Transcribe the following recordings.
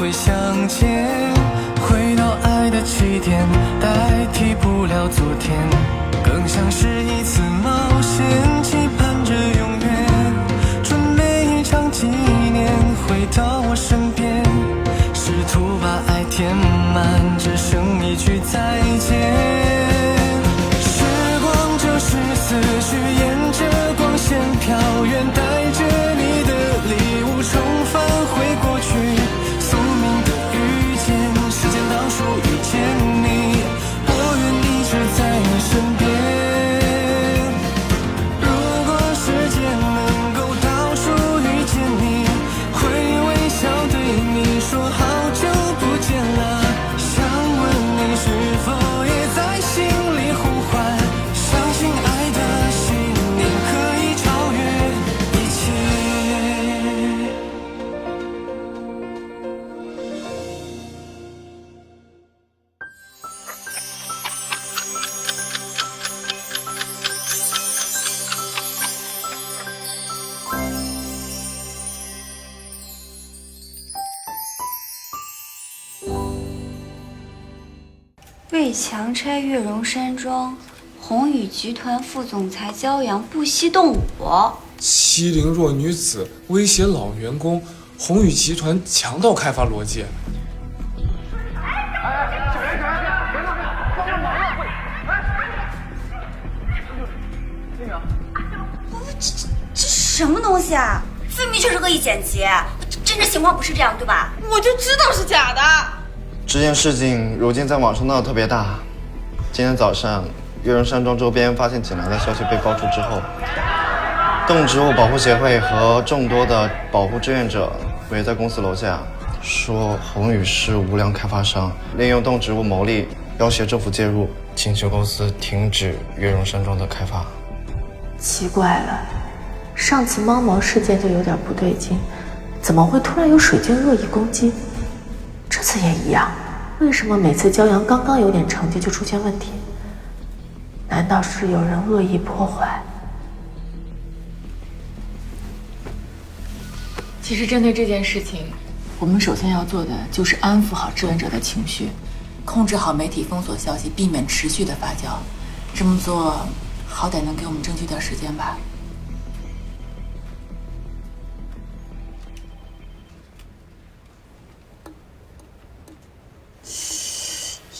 会相见，回到爱的起点，代替不了昨天，更像是一次冒险，期盼着永远，准备一场纪念，回到我身边，试图把爱填满，只剩一句再见。时光就是思绪，沿着光线飘远，带着你的礼物重返回过去，宿命的遇见，时间倒数遇见你，我愿一直在你身边。如果时间能够倒数遇见你，会微笑对你说好久不见了，想问你是否也在心里呼唤，相信爱的信念可以超越一切。为强拆月容山庄，宏宇集团副总裁焦阳不惜动武。欺凌弱女子，威胁老员工，宏宇集团强盗开发逻辑。这什么东西啊？分明就是恶意剪辑，真实情况不是这样，对吧？我就知道是假的。这件事情如今在网上闹得特别大。今天早上，月容山庄周边发现井栏的消息被爆出之后，动植物保护协会和众多的保护志愿者围在公司楼下，说宏宇是无良开发商，利用动植物牟利，要挟政府介入，请求公司停止月容山庄的开发。奇怪了，上次猫毛事件就有点不对劲，怎么会突然有水晶恶意攻击？这次也一样，为什么每次骄阳刚刚有点成绩就出现问题？难道是有人恶意破坏？其实针对这件事情，我们首先要做的就是安抚好志愿者的情绪，控制好媒体封锁消息，避免持续的发酵。这么做好歹能给我们争取点时间吧。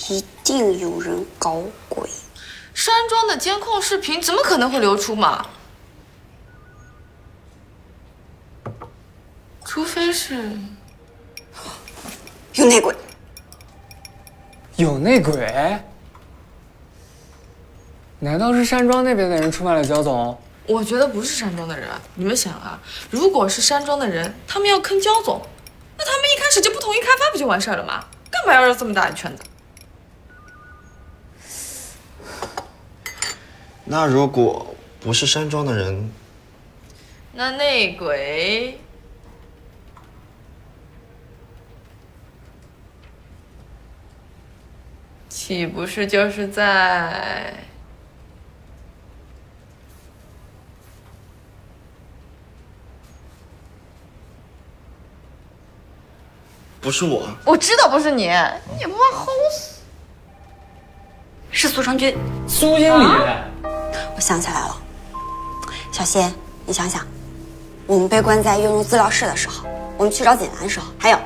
一定有人搞鬼。山庄的监控视频怎么可能会流出嘛？除非是有内鬼。有内鬼？难道是山庄那边的人出卖了焦总？我觉得不是山庄的人。你们想啊，如果是山庄的人，他们要坑焦总，那他们一开始就不同意开发不就完事了吗？干嘛要绕这么大一圈子？那如果不是山庄的人，那内鬼岂不是就是在……不是我。我知道不是你，你也不怕齁死？是苏成军。苏经理。我想起来了，小谢，你想想，我们被关在月容资料室的时候，我们去找锦兰的时候，还有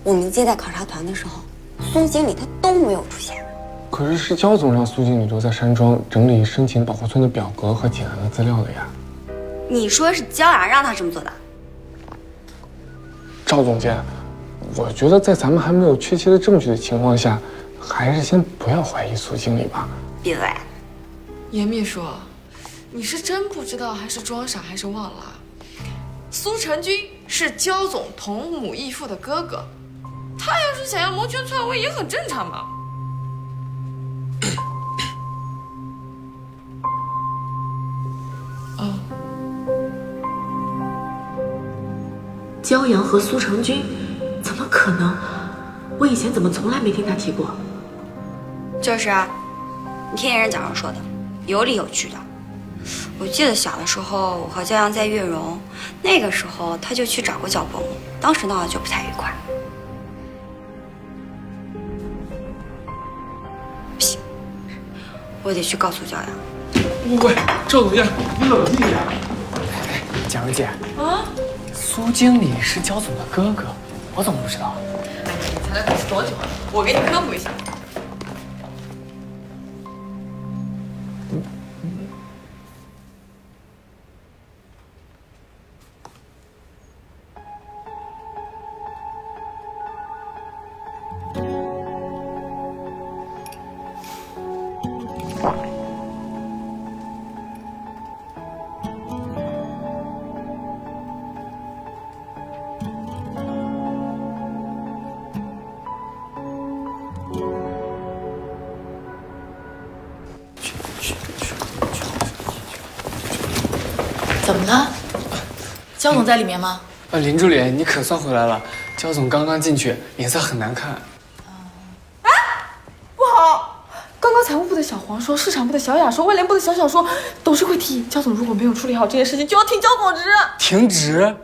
我们接待考察团的时候，苏经理他都没有出现。可是焦总让苏经理留在山庄整理申请保护村的表格和锦兰的资料的呀。你说是焦雅让他这么做的？赵总监，我觉得在咱们还没有确切的证据的情况下，还是先不要怀疑苏经理吧。闭嘴！严秘书，你是真不知道，还是装傻，还是忘了？苏成军是焦总同母异父的哥哥，他要是想要谋权篡位，也很正常嘛。焦阳和苏成军，怎么可能？我以前怎么从来没听他提过？就是啊，你听人讲上说的，有理有据的。我记得小的时候，我和焦阳在月容，那个时候他就去找过焦伯母，当时闹得就不太愉快。我得去告诉焦阳。喂，赵总监，你冷静点。蒋薇姐啊，苏经理是焦总的哥哥，我怎么不知道？你才来公司多久啊？我给你科普一下。怎么了？焦总在里面吗？林助理，你可算回来了。焦总刚刚进去，脸色很难看。不好！刚刚财务部的小黄说，市场部的小雅说，外联部的小小说，董事会提议焦总如果没有处理好这件事情，就要停焦总职。停职？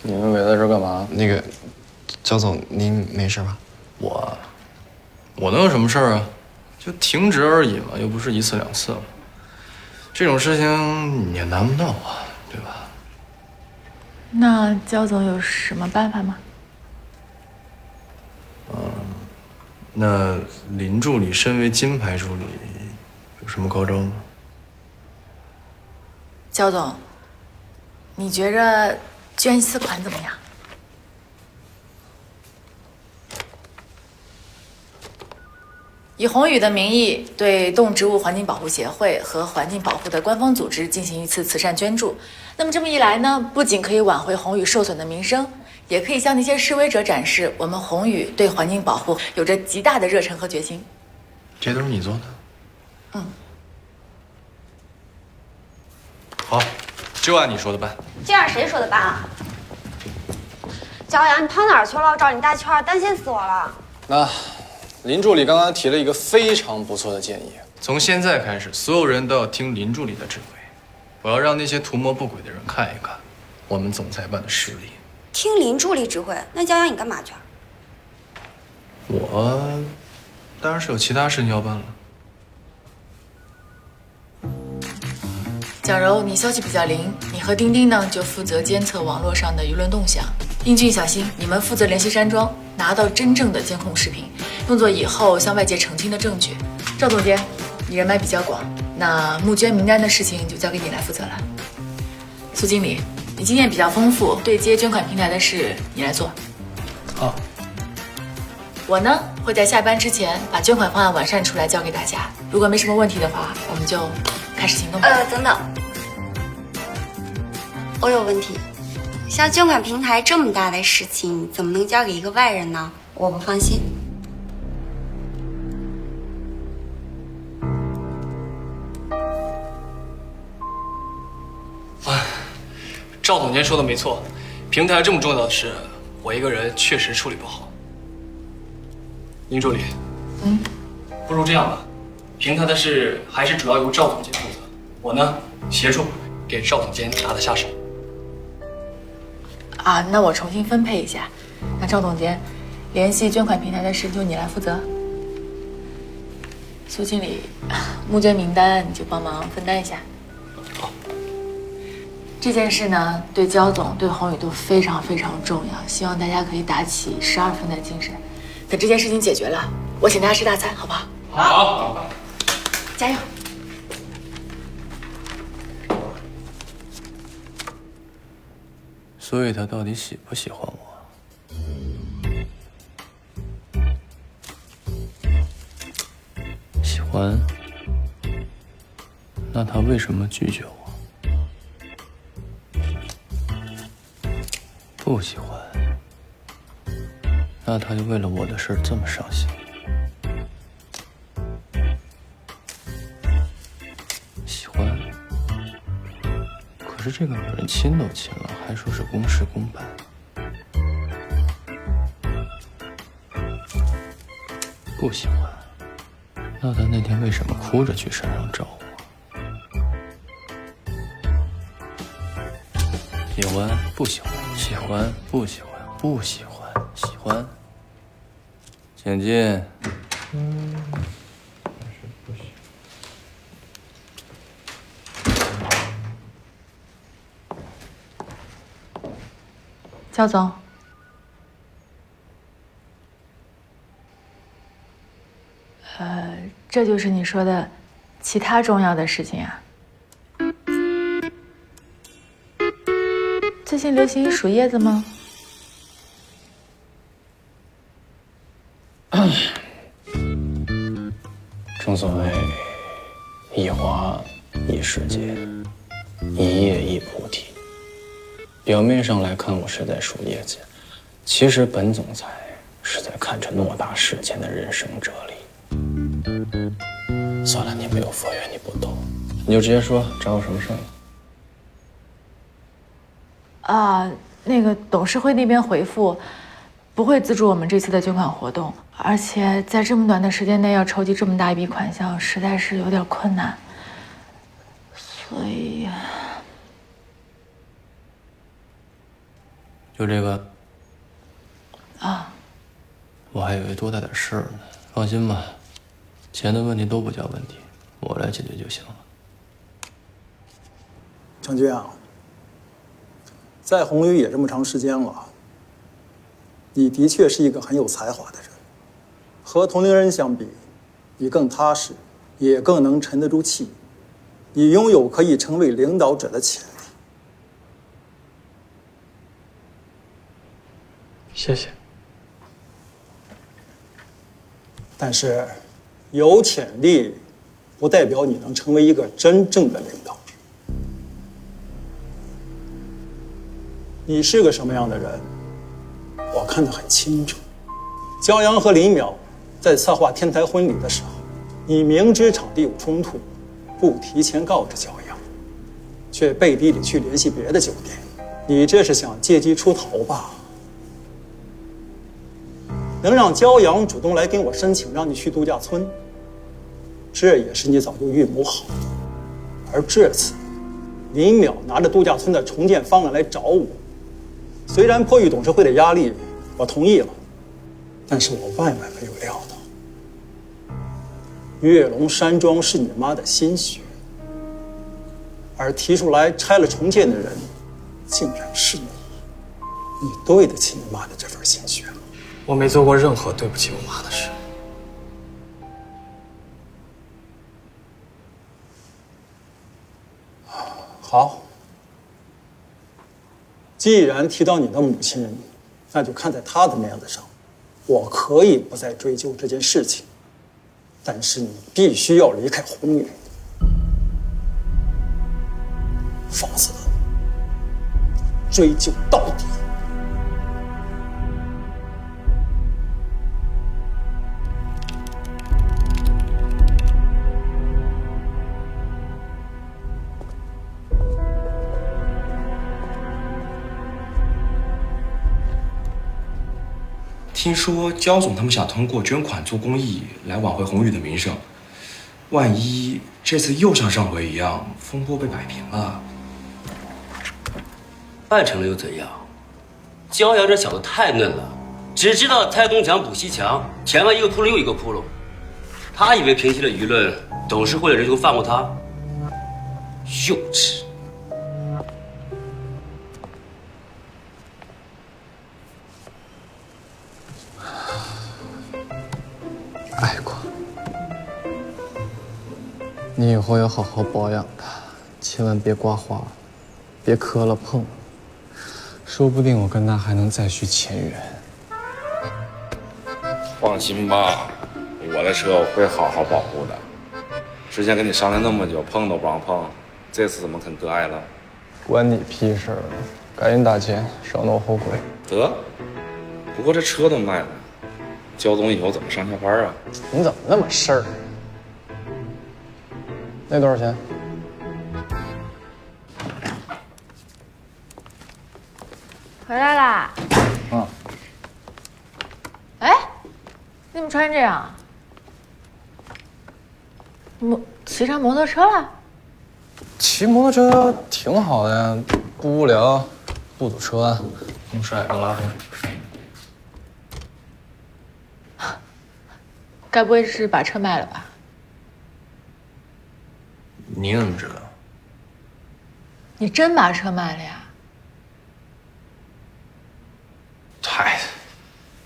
你们围在这儿干嘛？那个，焦总，您没事吧？我能有什么事儿啊？就停职而已嘛，又不是一次两次了。这种事情你也难不到我，对吧？那焦总有什么办法吗？那林助理身为金牌助理，有什么高招吗？焦总，你觉着捐4款怎么样？以宏宇的名义对动植物环境保护协会和环境保护的官方组织进行一次慈善捐助。那么这么一来呢，不仅可以挽回宏宇受损的名声，也可以向那些示威者展示我们宏宇对环境保护有着极大的热忱和决心。这都是你做的？嗯。好，就按你说的办。这样谁说的办啊？焦阳，你跑哪儿去了？我找你大圈，担心死我了。那林助理刚刚提了一个非常不错的建议，从现在开始，所有人都要听林助理的指挥。我要让那些图谋不轨的人看一看我们总裁办的实力。听林助理指挥，那焦阳你干嘛去？我当然是有其他事情要办了。蒋柔，你消息比较灵，你和丁丁呢就负责监测网络上的舆论动向。英俊、小新，你们负责联系山庄，拿到真正的监控视频，用作以后向外界澄清的证据。赵总监，你人脉比较广，那募捐名单的事情就交给你来负责了。苏经理，你经验比较丰富，对接捐款平台的事你来做。好。我呢会在下班之前把捐款方案完善出来交给大家。如果没什么问题的话，我们就开始行动吧。等等，我有问题。像捐款平台这么大的事情，怎么能交给一个外人呢？我不放心。赵总监说的没错，平台这么重要的事，我一个人确实处理不好。林助理，不如这样吧，平台的事还是主要由赵总监负责，我呢协助给赵总监打得下手。啊，那我重新分配一下。那赵总监，联系捐款平台的事就你来负责。苏经理，募捐名单你就帮忙分担一下。好。这件事呢，对焦总、对宏宇都非常非常重要，希望大家可以打起12分的精神。等这件事情解决了，我请大家吃大餐，好不好？好，加油！所以他到底喜不喜欢我？喜欢。那他为什么拒绝我？不喜欢。那他就为了我的事这么伤心。喜欢。可是这个女人亲都亲了，还说是公事公办。不喜欢。那他那天为什么哭着去山上找我？喜欢不喜欢？喜欢不喜欢？不喜欢，喜欢。请进。焦总，这就是你说的其他重要的事情啊？最近流行数叶子吗？正所谓一花一世界，一叶一菩提。表面上来看，我是在数叶子，其实本总裁是在看着偌大世间的人生哲理。算了，你没有佛缘，你不懂，你就直接说找我什么事儿。那个董事会那边回复，不会资助我们这次的捐款活动，而且在这么短的时间内要筹集这么大一笔款项，实在是有点困难，所以就这个啊，我还以为多大点事儿呢。放心吧，钱的问题都不叫问题，我来解决就行了。程军啊，在红旅也这么长时间了，你的确是一个很有才华的人。和同龄人相比，你更踏实，也更能沉得住气。你拥有可以成为领导者的潜力。谢谢。但是，有潜力，不代表你能成为一个真正的领导。你是个什么样的人，我看得很清楚。焦阳和林淼在策划天台婚礼的时候，你明知场地有冲突，不提前告知焦阳，却背地里去联系别的酒店，你这是想借机出头吧？能让焦阳主动来跟我申请让你去度假村，这也是你早就预谋好的。而这次，林淼拿着度假村的重建方案来找我，虽然迫于董事会的压力，我同意了，但是我万万没有料到，跃龙山庄是你妈的心血，而提出来拆了重建的人，竟然是你。你对得起你妈的这份心血吗？我没做过任何对不起我妈的事。好，既然提到你的母亲，那就看在她的面子上，我可以不再追究这件事情，但是你必须要离开红旅，否则追究到底。听说焦总他们想通过捐款做公益来挽回红旅的名声，万一这次又像上回一样，风波被摆平了，办成了又怎样？焦阳这小子太嫩了，只知道拆东墙补西墙，填了一个窟窿又一个窟窿。他以为平息了舆论，董事会的人就放过他？幼稚！爱过，你以后要好好保养它，千万别刮花，别磕了碰了，说不定我跟他还能再续前缘。放心吧，我的车我会好好保护的。之前跟你商量那么久，碰都不让碰，这次怎么肯得爱了？关你屁事儿！赶紧打钱，少弄后悔。得，不过这车都卖了，焦总以后怎么上下班啊？你怎么那么事儿？那多少钱？回来啦。嗯。哎，你怎么穿成这样？骑上摩托车了？骑摩托车挺好的呀，不无聊，不堵车，能晒能拉风。该不会是把车卖了吧？你怎么知道？你真把车卖了呀？嗨，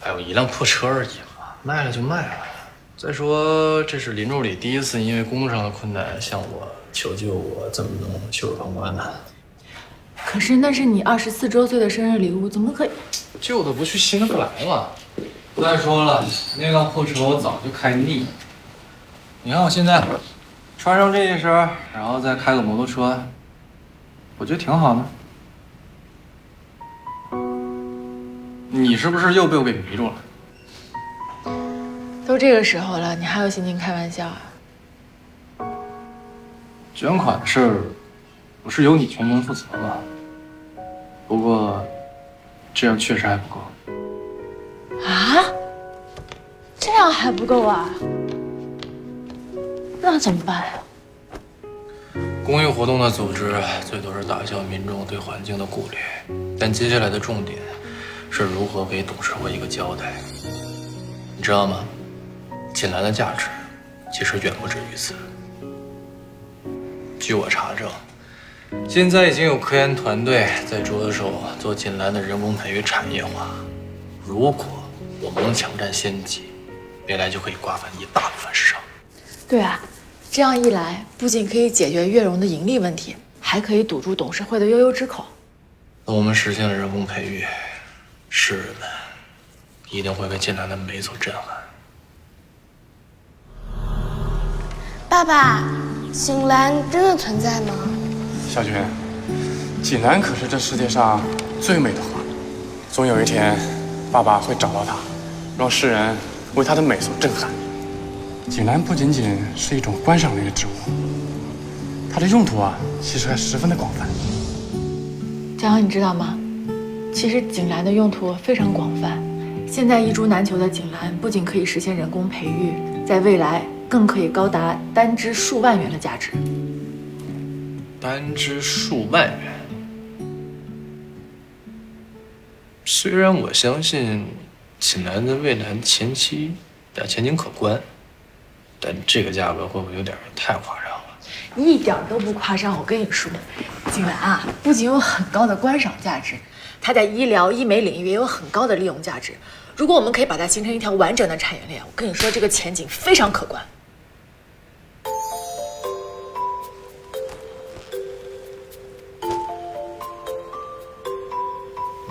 还有一辆破车而已嘛，卖了就卖了。再说这是林助理第一次因为工作上的困难向我求救，我怎么能袖手旁观呢？可是那是你24周岁的生日礼物，怎么可以？旧的不去，新的不来嘛。再说了，那辆破车我早就开腻。你看我现在穿上这一身，然后再开个摩托车，我觉得挺好的。你是不是又被我给迷住了？都这个时候了，你还有心情开玩笑啊？捐款的事儿不是由你全权负责吗？不过这样确实还不够。啊？这样还不够啊？那怎么办呀？公益活动的组织最多是打消民众对环境的顾虑，但接下来的重点是如何给董事会一个交代。你知道吗？锦兰的价值其实远不止于此。据我查证，现在已经有科研团队在着手做锦兰的人工培育产业化。如果我们能抢占先机，未来就可以瓜分一大部分市场。对啊，这样一来，不仅可以解决悦榕的盈利问题，还可以堵住董事会的悠悠之口。等我们实现了人工培育，世人们一定会被锦兰的美所震撼。爸爸，锦兰真的存在吗？小娟，锦兰可是这世界上最美的花，总有一天，爸爸会找到它，让世人为它的美所震撼。锦兰不仅仅是一种观赏类的植物，它的用途其实还十分的广泛。江阳，你知道吗？其实锦兰的用途非常广泛。现在一株难求的锦兰不仅可以实现人工培育，在未来更可以高达单枝数万元的价值。单枝数万元。虽然我相信锦兰在未来的前景可观，但这个价格会不会有点太夸张了？一点都不夸张。我跟你说，锦兰不仅有很高的观赏价值，它在医疗医美领域也有很高的利用价值。如果我们可以把它形成一条完整的产业链，我跟你说，这个前景非常可观。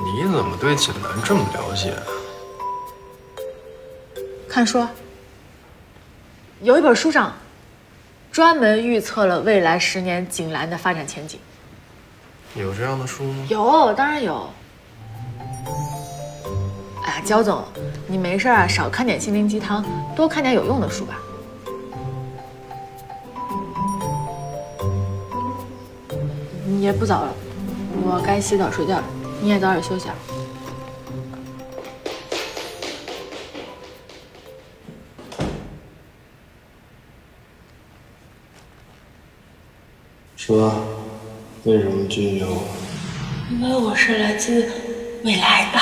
你怎么对锦兰这么了解？看书，有一本书上专门预测了未来10年锦兰的发展前景。有这样的书吗？有，当然有。哎呀，焦总，你没事少看点心灵鸡汤，多看点有用的书吧。也不早了，我该洗澡睡觉了，你也早点休息啊。说，为什么拒绝我？因为我是来自未来的。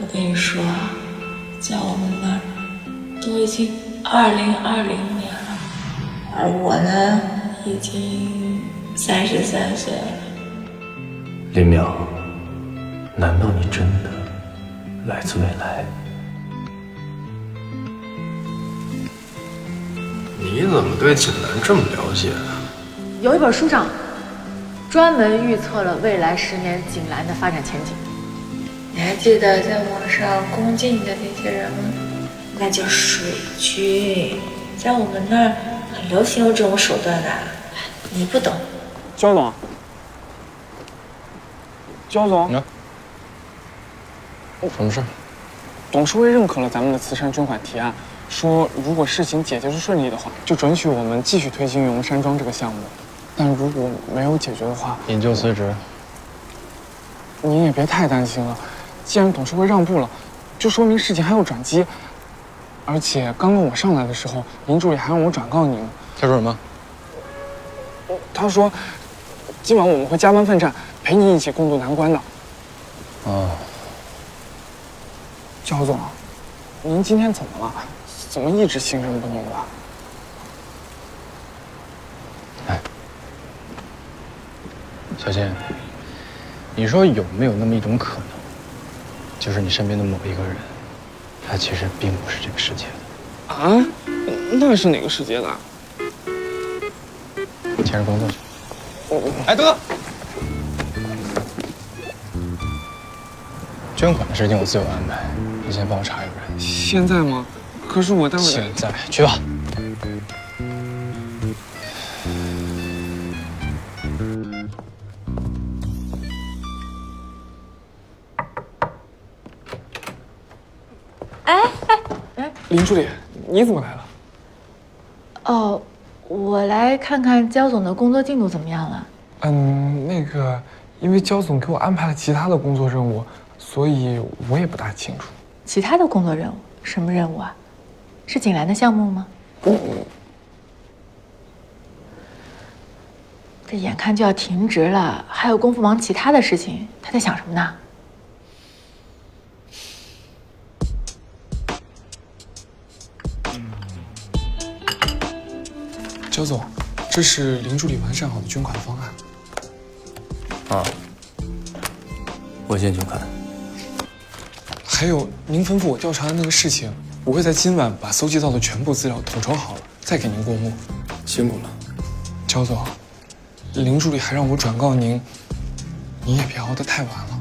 我跟你说，在我们那儿都已经2020年了，而我呢，已经33岁了。林淼，难道你真的来自未来？你怎么对锦兰这么了解呢？有一本书上专门预测了未来10年锦兰的发展前景。你还记得在网上攻击你的那些人吗？那叫水军，在我们那儿很流行用这种手段的，你不懂。焦总，焦总，什么事？董事会认可了咱们的慈善捐款提案，说如果事情解决的顺利的话，就准许我们继续推进悦榕山庄这个项目。但如果没有解决的话，你就辞职。您也别太担心了，既然董事会让步了，就说明事情还有转机。而且刚刚我上来的时候，林助理还让我转告您。他说什么？他说，今晚我们会加班奋战，陪你一起共度难关的。哦，焦总，您今天怎么了？怎么一直心神不宁的？哎，小倩，你说有没有那么一种可能，就是你身边的某一个人，他其实并不是这个世界的？啊？那是哪个世界的？接着工作去。哎，等等！捐款的事情我自有安排，你先帮我查一个人。现在吗？可是我待会儿……现在去吧。林助理，你怎么来了？哦，我来看看焦总的工作进度怎么样了。那个，因为焦总给我安排了其他的工作任务，所以我也不大清楚。其他的工作任务？什么任务啊？是锦兰的项目吗？这眼看就要停职了，还有功夫忙其他的事情，他在想什么呢？焦总，这是林助理完善好的捐款方案。啊，我先去看。还有您吩咐我调查的那个事情，我会在今晚把搜集到的全部资料统筹好了，再给您过目。辛苦了，焦总。林助理还让我转告您，你也别熬得太晚了。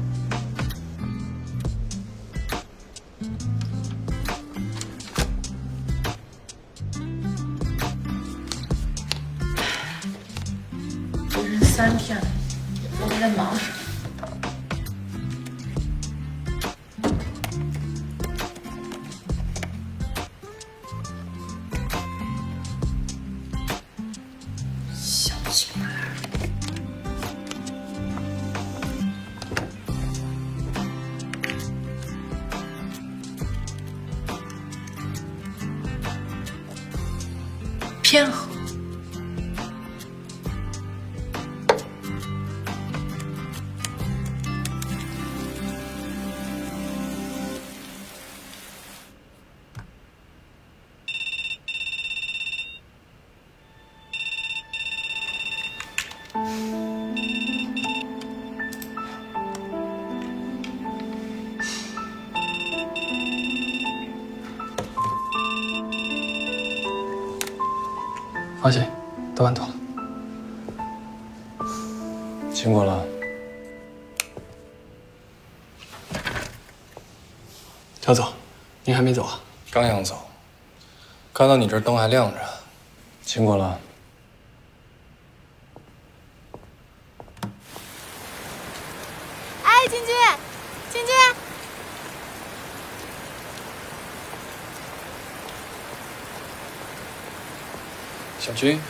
这是3天了，也不知道在忙什么。偏和。放心，都办妥了。辛苦了，焦总，您还没走啊？刚想走，看到你这灯还亮着，辛苦了。哎，君君，君君。小军，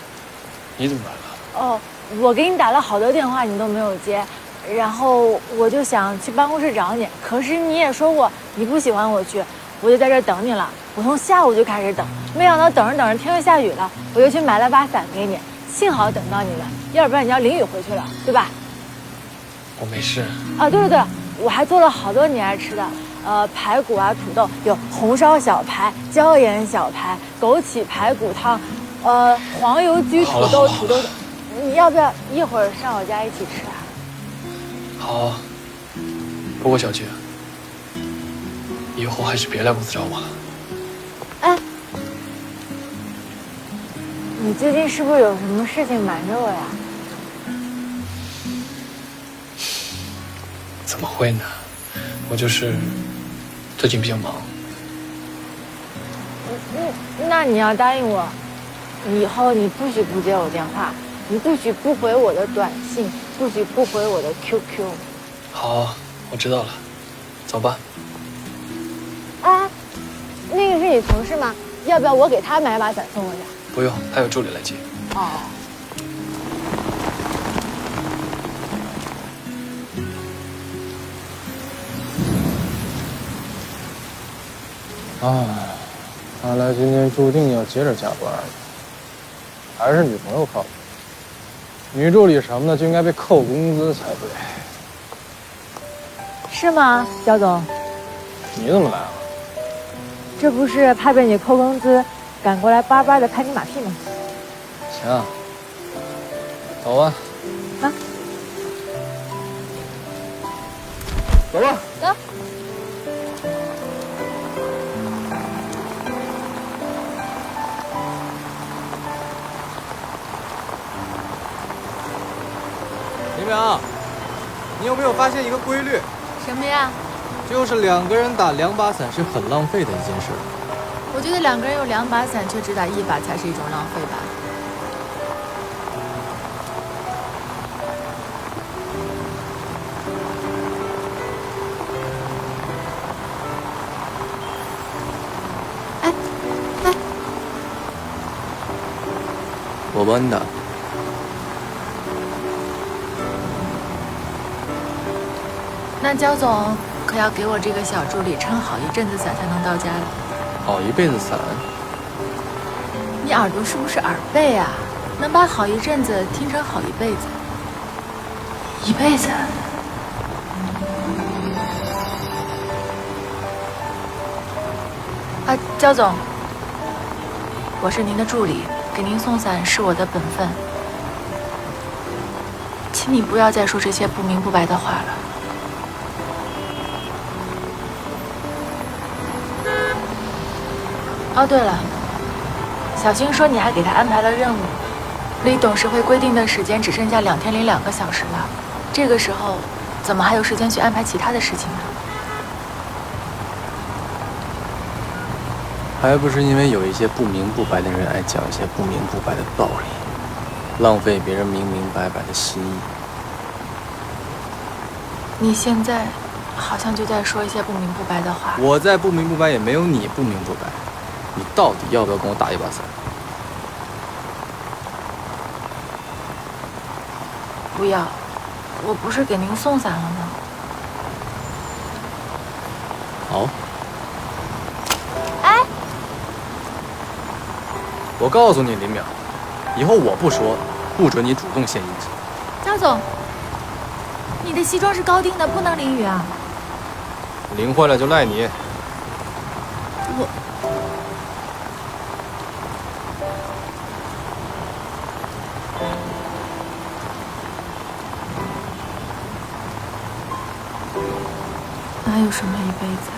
你怎么来了？哦，我给你打了好多电话，你都没有接，然后我就想去办公室找你，可是你也说过你不喜欢我去，我就在这儿等你了。我从下午就开始等，没想到等着等着天又下雨了，我就去买了把伞给你，幸好等到你了，要不然你要淋雨回去了，对吧？我没事。啊，对了对了，我还做了好多你爱吃的，排骨啊，土豆，有红烧小排、椒盐小排、枸杞排骨汤。黄油焗土豆，土豆，你要不要一会儿上我家一起吃啊？好，不过小军，以后还是别来屋子找我了。哎，你最近是不是有什么事情瞒着我呀？怎么会呢？我就是最近比较忙。那你要答应我。以后你不许不接我电话，你不许不回我的短信，不许不回我的 QQ。好，我知道了，走吧。啊，那个是你同事吗？要不要我给他买把伞送过去？不用，他有助理来接。哦。看来今天注定要接着加班了。还是女朋友靠谱，女助理什么的就应该被扣工资才对。是吗，焦总？你怎么来了？这不是怕被你扣工资，赶过来巴巴的拍你马屁吗？行，走吧。啊，走吧。走。林淼，你有没有发现一个规律？什么呀？就是2个人打2把伞是很浪费的一件事。我觉得2个人有2把伞却只打1把才是一种浪费吧。我帮你打。那焦总可要给我这个小助理撑好一阵子伞才能到家了。好一辈子伞？你耳朵是不是耳背啊？能把好一阵子听成好一辈子？一辈子？啊，焦总，我是您的助理，给您送伞是我的本分，请你不要再说这些不明不白的话了。哦，对了，小新说你还给他安排了任务，离董事会规定的时间只剩下2天零2个小时了，这个时候怎么还有时间去安排其他的事情呢？还不是因为有一些不明不白的人爱讲一些不明不白的道理，浪费别人明明白白的心意。你现在好像就在说一些不明不白的话。我再不明不白，也没有你不明不白。你到底要不要跟我打1把伞？不要，我不是给您送伞了吗？好。哎，我告诉你，林淼，以后我不说，不准你主动献殷勤。焦总，你的西装是高定的，不能淋雨啊。淋坏了就赖你。哪有什么一辈子？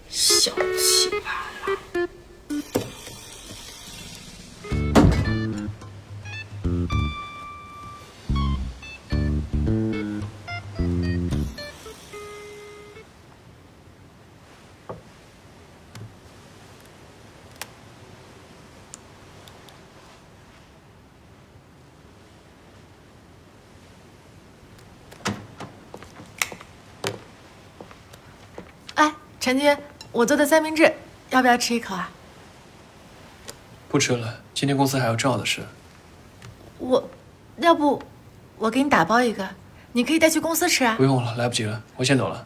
小气巴拉。哎，陈军，我做的三明治，要不要吃一口啊？不吃了，今天公司还有重要的事。要不我给你打包一个，你可以带去公司吃啊。不用了，来不及了，我先走了。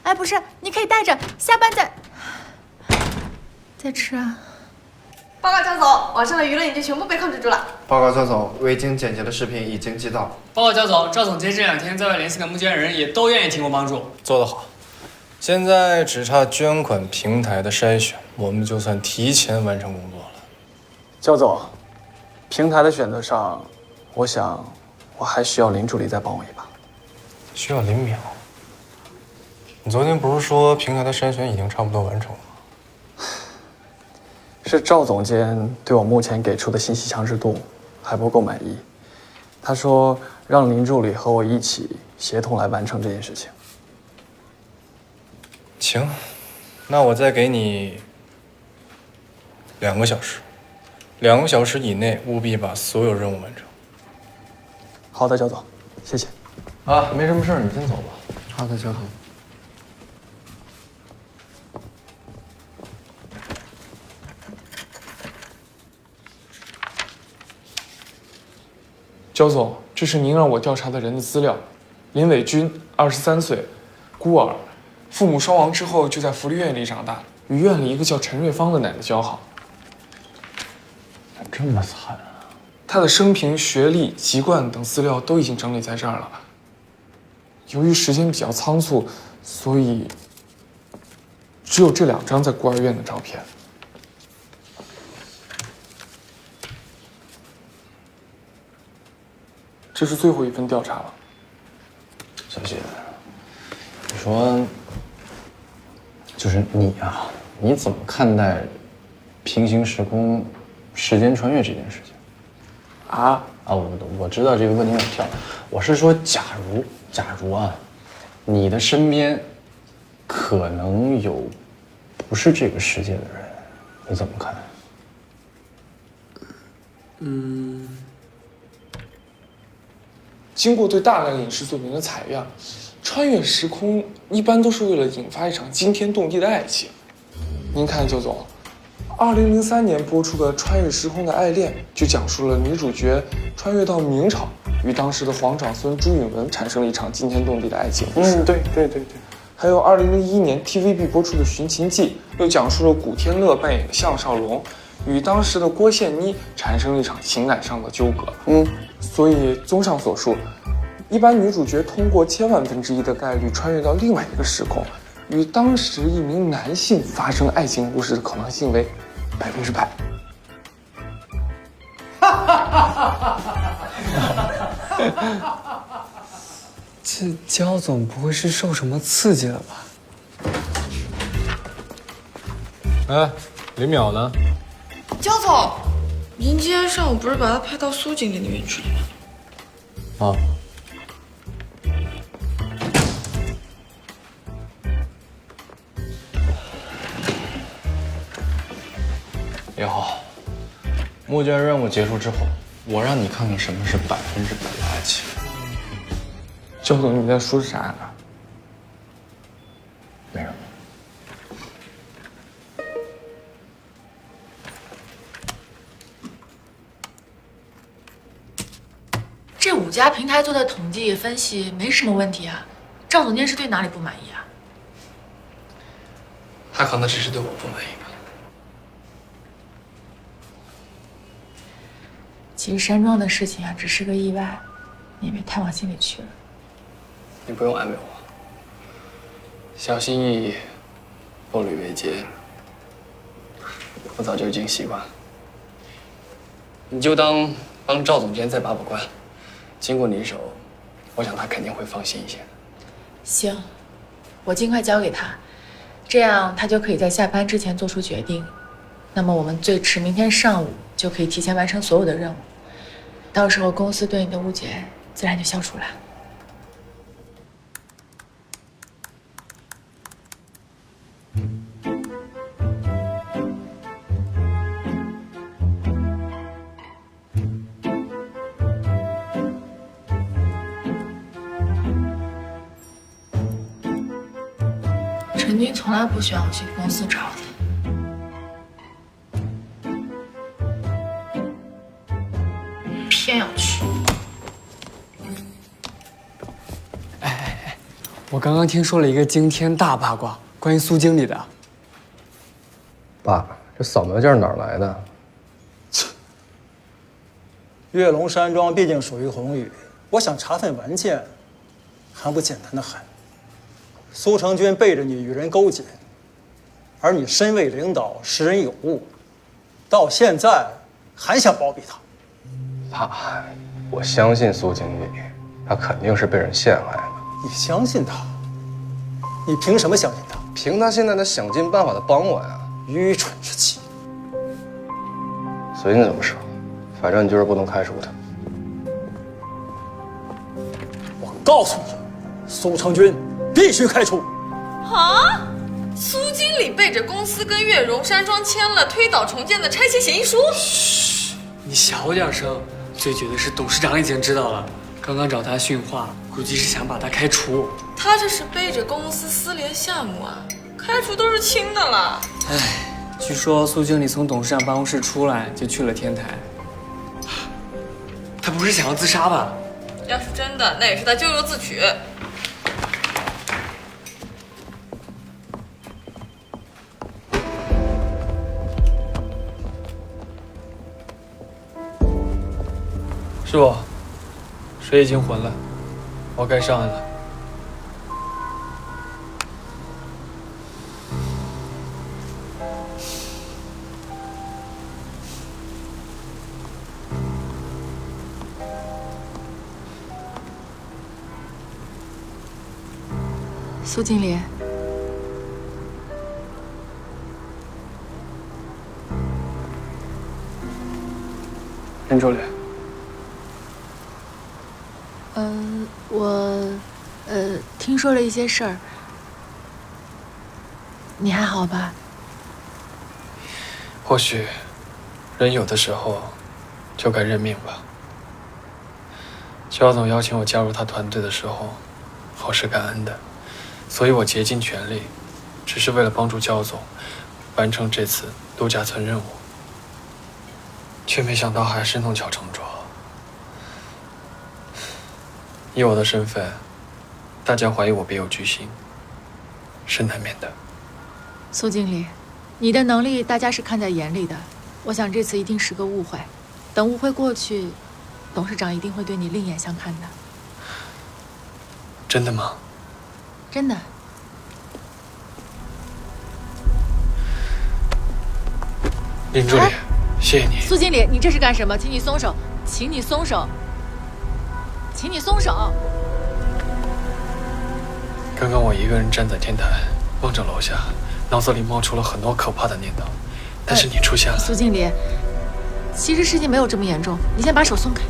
哎，不是，你可以带着，下班再吃啊。报告焦总，网上的舆论已经全部被控制住了。报告焦总，未经剪辑的视频已经寄到。报告焦总，赵总监这2天在外联系的募捐人也都愿意提供帮助。做得好。现在只差捐款平台的筛选，我们就算提前完成工作了。焦总，平台的选择上，我想我还需要林助理再帮我一把。需要林淼？你昨天不是说平台的筛选已经差不多完成了吗？是赵总监对我目前给出的信息强制度还不够满意，他说让林助理和我一起协同来完成这件事情。行，那我再给你2个小时，2个小时以内务必把所有任务完成。好的，焦总，谢谢。啊，没什么事儿，你先走吧。好的，焦总。焦总，这是您让我调查的人的资料。林伟军，23岁，孤儿，父母双亡之后就在福利院里长大，与院里一个叫陈瑞芳的奶奶交好。这么惨啊！他的生平、学历、籍贯等资料都已经整理在这儿了。由于时间比较仓促，所以只有这2张在孤儿院的照片。这是最后一份调查了。小谢，你说，就是你啊，你怎么看待平行时空、时间穿越这件事情？我知道这个问题很跳，我是说，假如啊，你的身边可能有不是这个世界的人，你怎么看？经过对大量影视作品的采样，穿越时空一般都是为了引发一场惊天动地的爱情。您看，邱总，2003年播出的《穿越时空的爱恋》就讲述了女主角穿越到明朝，与当时的皇长孙朱允炆产生了一场惊天动地的爱情故事。对。还有2001年 TVB 播出的《寻秦记》，又讲述了古天乐扮演的项少龙与当时的郭羡妮产生了一场情感上的纠葛。所以综上所述，一般女主角通过千万分之一的概率穿越到另外一个时空，与当时一名男性发生爱情故事的可能性为100%。这焦总不会是受什么刺激了吧？哎，林淼呢？焦总，您今天上午不是把他派到苏经理那边去了吗？也好，募捐任务结束之后，我让你看看什么是100%的爱情。焦总，你在说啥呀？没什么。这5家平台做的统计分析没什么问题啊，赵总监是对哪里不满意啊？他可能只是对我不满意吧。其实山庄的事情啊，只是个意外，你别太往心里去了。你不用安慰我，小心翼翼，步履维艰，我早就已经习惯了。你就当帮赵总监再把关，经过你手，我想他肯定会放心一些。行，我尽快交给他，这样他就可以在下班之前做出决定。那么我们最迟明天上午就可以提前完成所有的任务，到时候公司对你的误解自然就消除了。陈军从来不喜欢我去公司找他，偏要去。我刚刚听说了一个惊天大八卦，关于苏经理的。爸，这扫描件哪儿来的？跃龙山庄毕竟属于宏宇，我想查份文件，还不简单的很。苏成军背着你与人勾结，而你身为领导，识人有误，到现在还想包庇他。爸，我相信苏经理，他肯定是被人陷害了。你相信他？你凭什么相信他？凭他现在的想尽办法的帮我呀！愚蠢之极。随你怎么说，反正你就是不能开除他。我告诉你，苏成军必须开除。啊！苏经理背着公司跟悦榕山庄签了推倒重建的拆迁协议书。嘘，你小点声。最绝的是董事长已经知道了，刚刚找他训话，估计是想把他开除。他这是背着公司私联项目啊，开除都是轻的了。唉，据说苏经理从董事长办公室出来就去了天台。他不是想要自杀吧？要是真的，那也是他咎由自取。师傅，水已经浑了，我该上岸了。苏经理，林助理，我听说了一些事儿，你还好吧？或许人有的时候就该认命吧。焦总邀请我加入他团队的时候，我是感恩的，所以我竭尽全力，只是为了帮助焦总完成这次度假村任务，却没想到还是弄巧成拙。以我的身份，大家怀疑我别有居心，是难免的。苏经理，你的能力大家是看在眼里的，我想这次一定是个误会，等误会过去，董事长一定会对你另眼相看的。真的吗？真的。林助理，谢谢你。苏经理，你这是干什么？请你松手，请你松手，请你松手。刚刚我一个人站在天台，望着楼下，脑子里冒出了很多可怕的念头，但是你出现了。苏经理，其实事情没有这么严重，你先把手松开。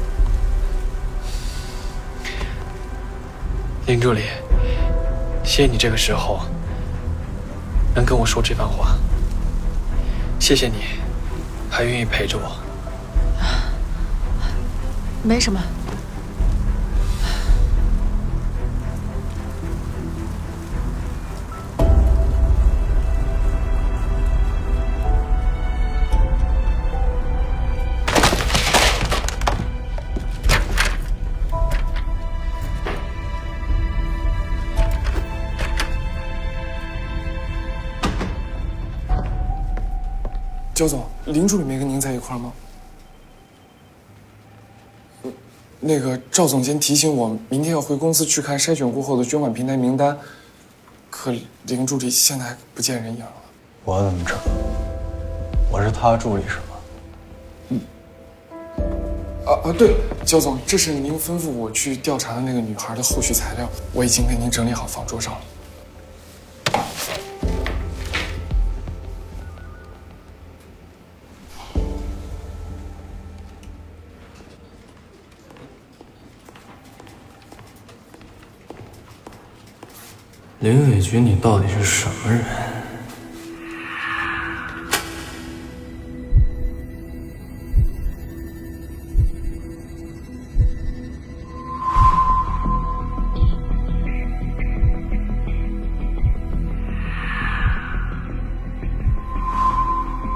林助理，谢谢你这个时候能跟我说这番话，谢谢你还愿意陪着我。没什么。焦总，林助理没跟您在一块儿吗？那个赵总监提醒我，明天要回公司去看筛选过后的捐款平台名单，可林助理现在还不见人影了。我怎么知道？我是他助理是吗？对，焦总，这是您吩咐我去调查的那个女孩的后续材料，我已经给您整理好放桌上了。林伟军，你到底是什么人？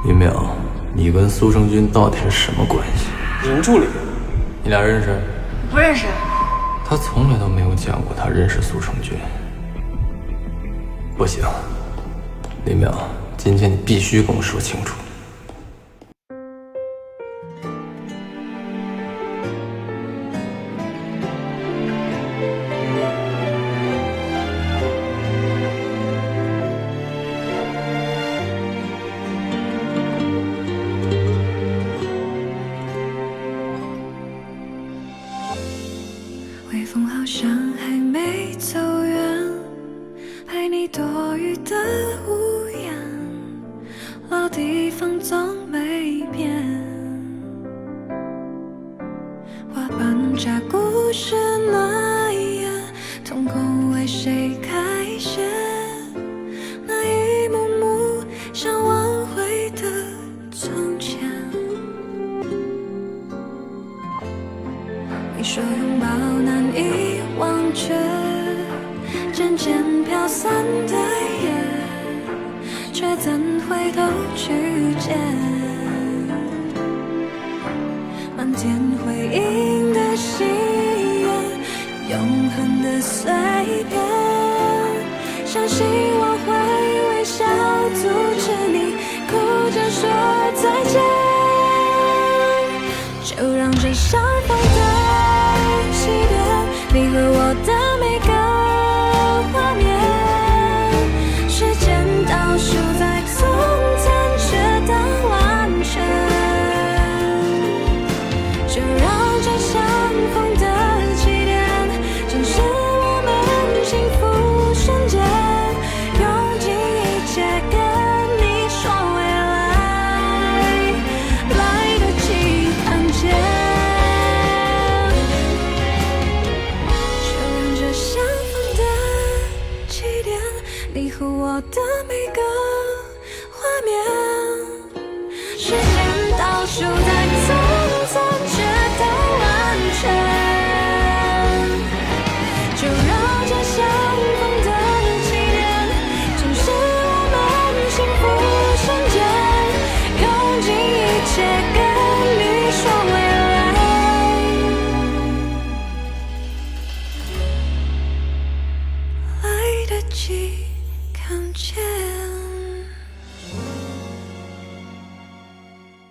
林淼，你跟苏成军到底是什么关系？林助理，你俩认识？不认识。他从来都没有讲过他认识苏成军。不行，林淼，今天你必须跟我说清楚。微风好像还没走远，陪你躲雨的屋檐，老地方总没变。花瓣加故事那一页，瞳孔为谁开写？那一幕幕想挽回的从前。你说拥抱难以忘却，渐渐飘散的夜，却怎回头去见？漫天回音的喜悦，碎片，相信我会微笑阻止你哭着说再见，就让这相逢的起点，你和我的每个画面，时间倒数在从前直到完全，就让这相逢的起点，正是我们幸福瞬间，用尽一切跟你说未来，来得及看见，就让这相逢的起点，你和我的每个画面，时间倒数在从前直到完全，就让这相逢的起点，正是我们幸福瞬间，用尽一切跟你说未来，来得及看见。